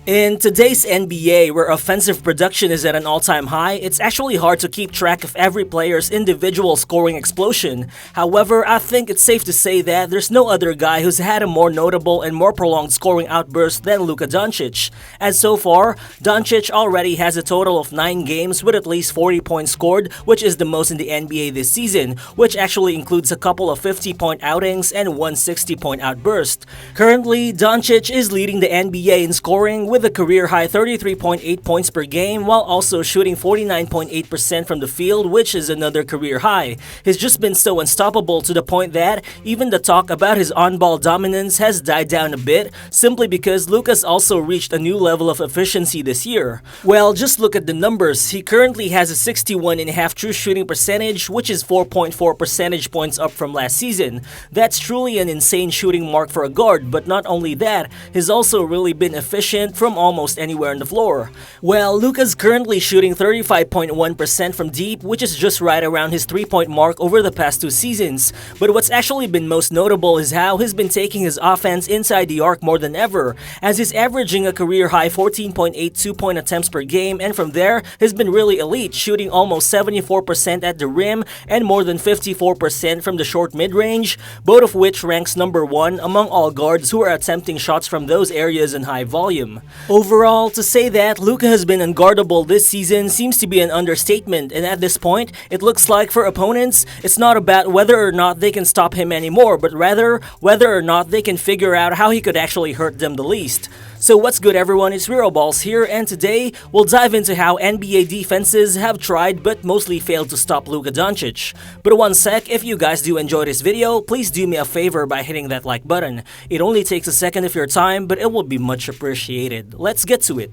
In today's NBA, where offensive production is at an all-time high, it's actually hard to keep track of every player's individual scoring explosion. However, I think it's safe to say that there's no other guy who's had a more notable and more prolonged scoring outburst than Luka Doncic. And so far, Doncic already has a total of 9 games with at least 40 points scored, which is the most in the NBA this season, which actually includes a couple of 50-point outings and one 60-point outburst. Currently, Doncic is leading the NBA in scoring with a career-high 33.8 points per game while also shooting 49.8% from the field, which is another career high. He's just been so unstoppable to the point that even the talk about his on-ball dominance has died down a bit, simply because Luka's also reached a new level of efficiency this year. Well, just look at the numbers. He currently has a 61.5 true shooting percentage, which is 4.4 percentage points up from last season. That's truly an insane shooting mark for a guard, but not only that, he's also really been efficient from almost anywhere on the floor. Well, Luka's currently shooting 35.1% from deep, which is just right around his 3-point mark over the past 2 seasons. But what's actually been most notable is how he's been taking his offense inside the arc more than ever, as he's averaging a career-high 14.8 2-point attempts per game, and from there, he's been really elite, shooting almost 74% at the rim and more than 54% from the short mid-range, both of which ranks number 1 among all guards who are attempting shots from those areas in high volume. Overall, to say that Luka has been unguardable this season seems to be an understatement, and at this point, it looks like for opponents, it's not about whether or not they can stop him anymore, but rather whether or not they can figure out how he could actually hurt them the least. So what's good everyone, it's Mural Balls here, and today, we'll dive into how NBA defenses have tried but mostly failed to stop Luka Doncic. But one sec, if you guys do enjoy this video, please do me a favor by hitting that like button. It only takes a second of your time, but it will be much appreciated. Let's get to it.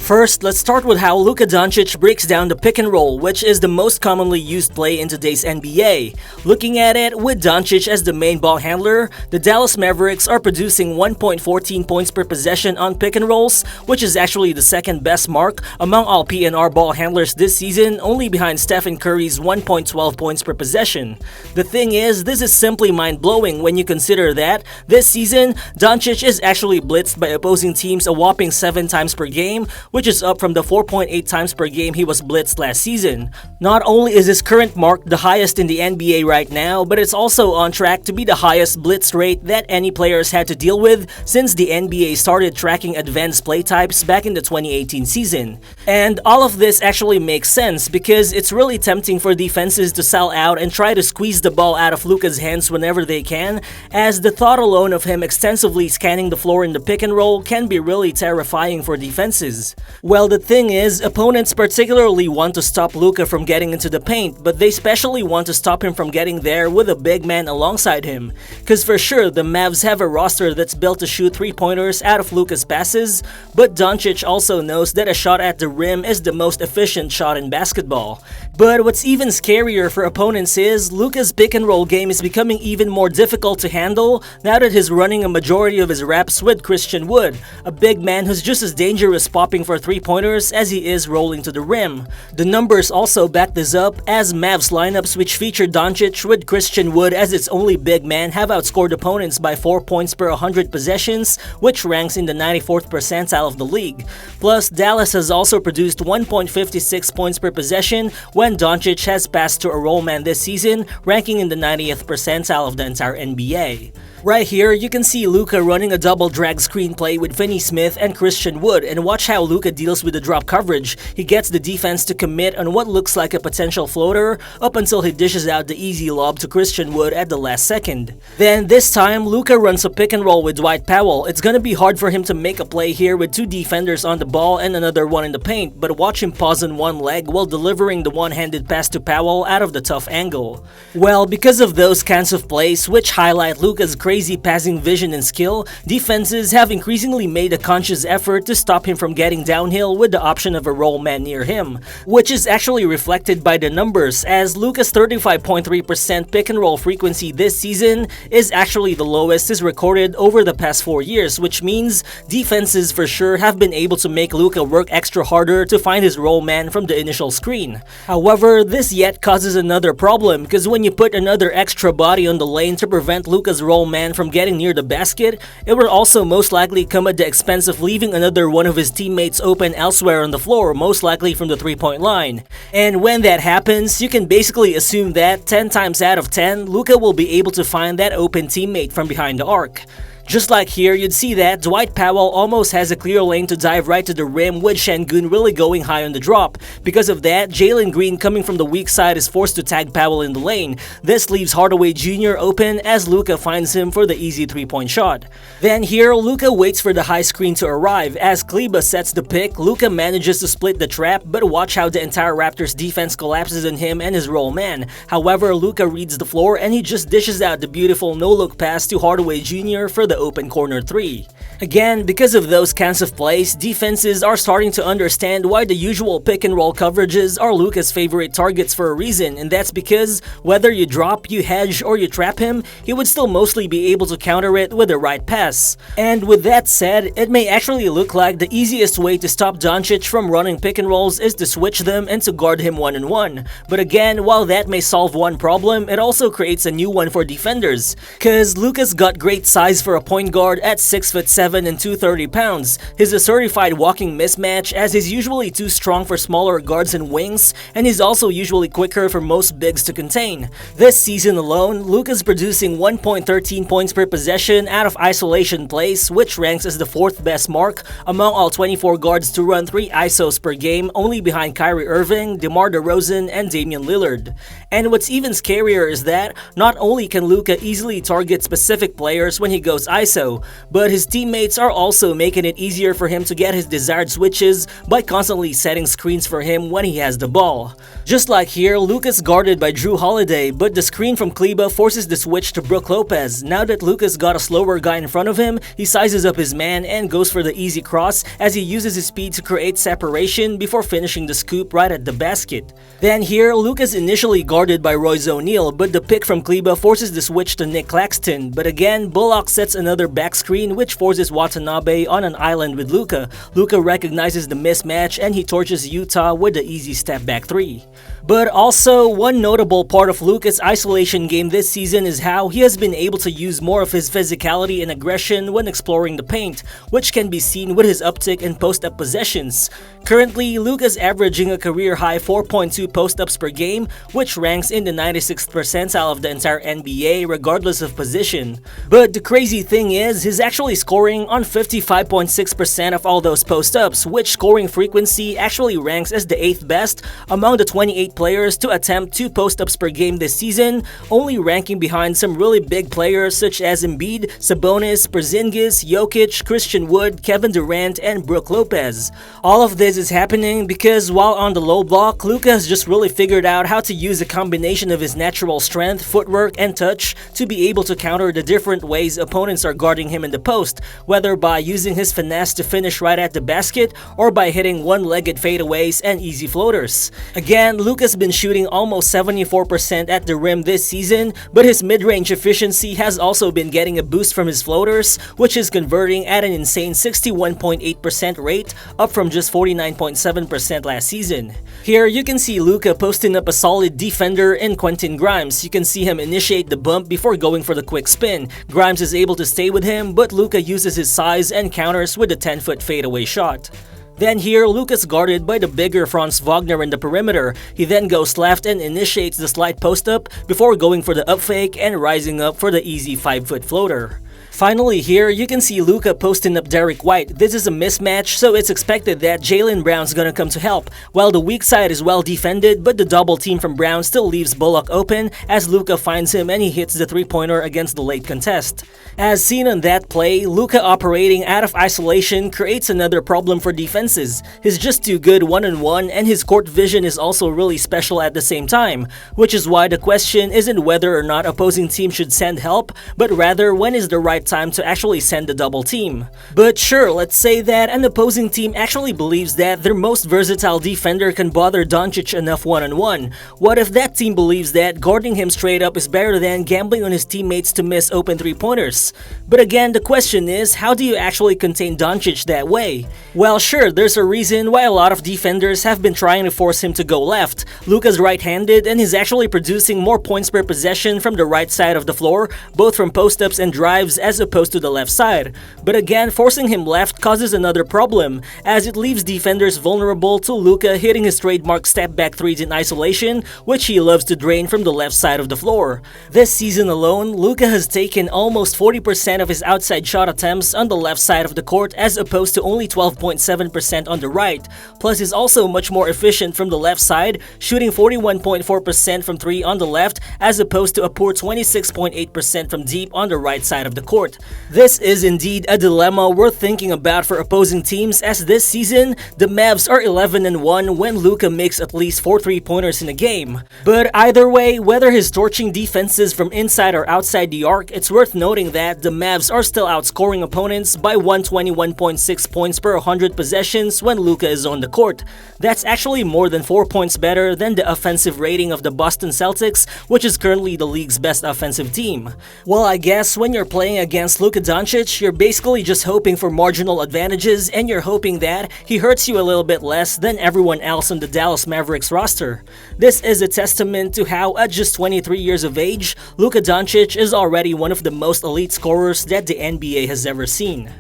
First, let's start with how Luka Doncic breaks down the pick and roll, which is the most commonly used play in today's NBA. Looking at it, with Doncic as the main ball handler, the Dallas Mavericks are producing 1.14 points per possession on pick and rolls, which is actually the second best mark among all PNR ball handlers this season, only behind Stephen Curry's 1.12 points per possession. The thing is, this is simply mind-blowing when you consider that, this season, Doncic is actually blitzed by opposing teams a whopping 7 times per game, which is up from the 4.8 times per game he was blitzed last season. Not only is his current mark the highest in the NBA right now, but it's also on track to be the highest blitz rate that any players had to deal with since the NBA started tracking advanced play types back in the 2018 season. And all of this actually makes sense because it's really tempting for defenses to sell out and try to squeeze the ball out of Luka's hands whenever they can, as the thought alone of him extensively scanning the floor in the pick and roll can be really terrifying for defenses. Well, the thing is, opponents particularly want to stop Luka from getting into the paint, but they especially want to stop him from getting there with a big man alongside him. Cause for sure, the Mavs have a roster that's built to shoot 3-pointers out of Luka's passes, but Doncic also knows that a shot at the rim is the most efficient shot in basketball. But what's even scarier for opponents is, Luka's pick and roll game is becoming even more difficult to handle now that he's running a majority of his reps with Christian Wood, a big man who's just as dangerous popping for 3-pointers as he is rolling to the rim. The numbers also back this up, as Mavs lineups which feature Doncic with Christian Wood as its only big man have outscored opponents by 4 points per 100 possessions, which ranks in the 94th percentile of the league. Plus, Dallas has also produced 1.56 points per possession when Doncic has passed to a roll man this season, ranking in the 90th percentile of the entire NBA. Right here, you can see Luka running a double drag screen play with Finney-Smith and Christian Wood, and watch how Luka deals with the drop coverage. He gets the defense to commit on what looks like a potential floater up until he dishes out the easy lob to Christian Wood at the last second. Then this time, Luka runs a pick and roll with Dwight Powell. It's gonna be hard for him to make a play here with 2 defenders on the ball and another one in the paint, but watch him pause on one leg while delivering the one-handed pass to Powell out of the tough angle. Well, because of those kinds of plays which highlight Luka's crazy passing vision and skill, defenses have increasingly made a conscious effort to stop him from getting downhill with the option of a roll man near him, which is actually reflected by the numbers, as Luka's 35.3% pick and roll frequency this season is actually the lowest he's recorded over the past 4 years, which means defenses for sure have been able to make Luka work extra harder to find his roll man from the initial screen. However, this yet causes another problem, because when you put another extra body on the lane to prevent Luka's roll man from getting near the basket, it will also most likely come at the expense of leaving another one of his teammates open elsewhere on the floor, most likely from the 3-point line. And when that happens, you can basically assume that 10 times out of 10, Luka will be able to find that open teammate from behind the arc. Just like here, you'd see that Dwight Powell almost has a clear lane to dive right to the rim with Şengün really going high on the drop. Because of that, Jalen Green coming from the weak side is forced to tag Powell in the lane. This leaves Hardaway Jr. open as Luka finds him for the easy 3-point shot. Then here, Luka waits for the high screen to arrive. As Kleba sets the pick, Luka manages to split the trap, but watch how the entire Raptors defense collapses on him and his roll man. However, Luka reads the floor and he just dishes out the beautiful no-look pass to Hardaway Jr. for the open corner 3. Again, because of those kinds of plays, defenses are starting to understand why the usual pick and roll coverages are Luka's favorite targets for a reason, and that's because whether you drop, you hedge, or you trap him, he would still mostly be able to counter it with the right pass. And with that said, it may actually look like the easiest way to stop Doncic from running pick and rolls is to switch them and to guard him one-on-one. But again, while that may solve one problem, it also creates a new one for defenders. Cause Luka's got great size for a point guard at 6'7" and 230 pounds. He's a certified walking mismatch, as he's usually too strong for smaller guards and wings, and he's also usually quicker for most bigs to contain. This season alone, Luka's producing 1.13 points per possession out of isolation plays, which ranks as the 4th best mark among all 24 guards to run 3 ISOs per game, only behind Kyrie Irving, DeMar DeRozan, and Damian Lillard. And what's even scarier is that not only can Luka easily target specific players when he goes ISO, but his teammates are also making it easier for him to get his desired switches by constantly setting screens for him when he has the ball. Just like here, Luka's guarded by Drew Holiday, but the screen from Kleba forces the switch to Brook Lopez. Now that Luka's got a slower guy in front of him, he sizes up his man and goes for the easy cross as he uses his speed to create separation before finishing the scoop right at the basket. Then here, Luka's initially guarded by Royce O'Neal, but the pick from Kleba forces the switch to Nick Claxton. But again, Bullock sets another back screen which forces Watanabe on an island with Luka. Luka recognizes the mismatch and he torches Utah with the easy step back 3. But also, one notable part of Luka's isolation game this season is how he has been able to use more of his physicality and aggression when exploring the paint, which can be seen with his uptick in post-up possessions. Currently, Luka's averaging a career-high 4.2 post-ups per game, which ranks in the 96th percentile of the entire NBA regardless of position. But the crazy thing is, he's actually scoring on 55.6% of all those post-ups, which scoring frequency actually ranks as the 8th best among the 28 players to attempt 2 post-ups per game this season, only ranking behind some really big players such as Embiid, Sabonis, Porzingis, Jokic, Christian Wood, Kevin Durant, and Brook Lopez. All of this is happening because while on the low block, Luka has just really figured out how to use a combination of his natural strength, footwork, and touch to be able to counter the different ways opponents are guarding him in the post, whether by using his finesse to finish right at the basket or by hitting one-legged fadeaways and easy floaters. Again, Luka's been shooting almost 74% at the rim this season, but his mid-range efficiency has also been getting a boost from his floaters, which is converting at an insane 61.8% rate, up from just 49.7% last season. Here, you can see Luka posting up a solid defender in Quentin Grimes. You can see him initiate the bump before going for the quick spin. Grimes is able to stay with him, but Luka uses his size and counters with a 10-foot fadeaway shot. Then here, Luka's guarded by the bigger Franz Wagner in the perimeter. He then goes left and initiates the slight post-up before going for the up fake and rising up for the easy 5-foot floater. Finally here, you can see Luka posting up Derek White. This is a mismatch, so it's expected that Jalen Brown's gonna come to help. While the weak side is well defended, but the double team from Brown still leaves Bullock open as Luka finds him and he hits the three-pointer against the late contest. As seen on that play, Luka operating out of isolation creates another problem for defenses. He's just too good one-on-one and his court vision is also really special at the same time, which is why the question isn't whether or not opposing team should send help, but rather when is the right time to actually send the double team. But sure, let's say that an opposing team actually believes that their most versatile defender can bother Doncic enough one-on-one. What if that team believes that guarding him straight up is better than gambling on his teammates to miss open three-pointers? But again, the question is, how do you actually contain Doncic that way? Well, sure, there's a reason why a lot of defenders have been trying to force him to go left. Luka's right-handed and he's actually producing more points per possession from the right side of the floor, both from post-ups and drives as opposed to the left side. But again, forcing him left causes another problem, as it leaves defenders vulnerable to Luka hitting his trademark step-back threes in isolation, which he loves to drain from the left side of the floor. This season alone, Luka has taken almost 40% of his outside shot attempts on the left side of the court as opposed to only 12.7% on the right. Plus, he's also much more efficient from the left side, shooting 41.4% from 3 on the left as opposed to a poor 26.8% from deep on the right side of the court. This is indeed a dilemma worth thinking about for opposing teams, as this season, the Mavs are 11-1 when Luka makes at least 4 three-pointers in a game. But either way, whether he's torching defenses from inside or outside the arc, it's worth noting that the Mavs are still outscoring opponents by 121.6 points per 100 possessions when Luka is on the court. That's actually more than 4 points better than the offensive rating of the Boston Celtics, which is currently the league's best offensive team. Well, I guess when you're playing against Luka Doncic, you're basically just hoping for marginal advantages and you're hoping that he hurts you a little bit less than everyone else on the Dallas Mavericks roster. This is a testament to how, at just 23 years of age, Luka Doncic is already one of the most elite scorers that the NBA has ever seen.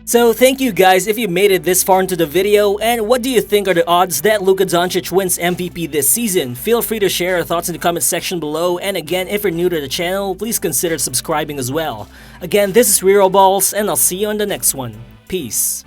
So thank you guys if you made it this far into the video, and what do you think are the odds that Luka Doncic wins MVP this season? Feel free to share your thoughts in the comment section below, and again, if you're new to the channel, please consider subscribing as well. Again, this is Real Balls, and I'll see you on the next one. Peace.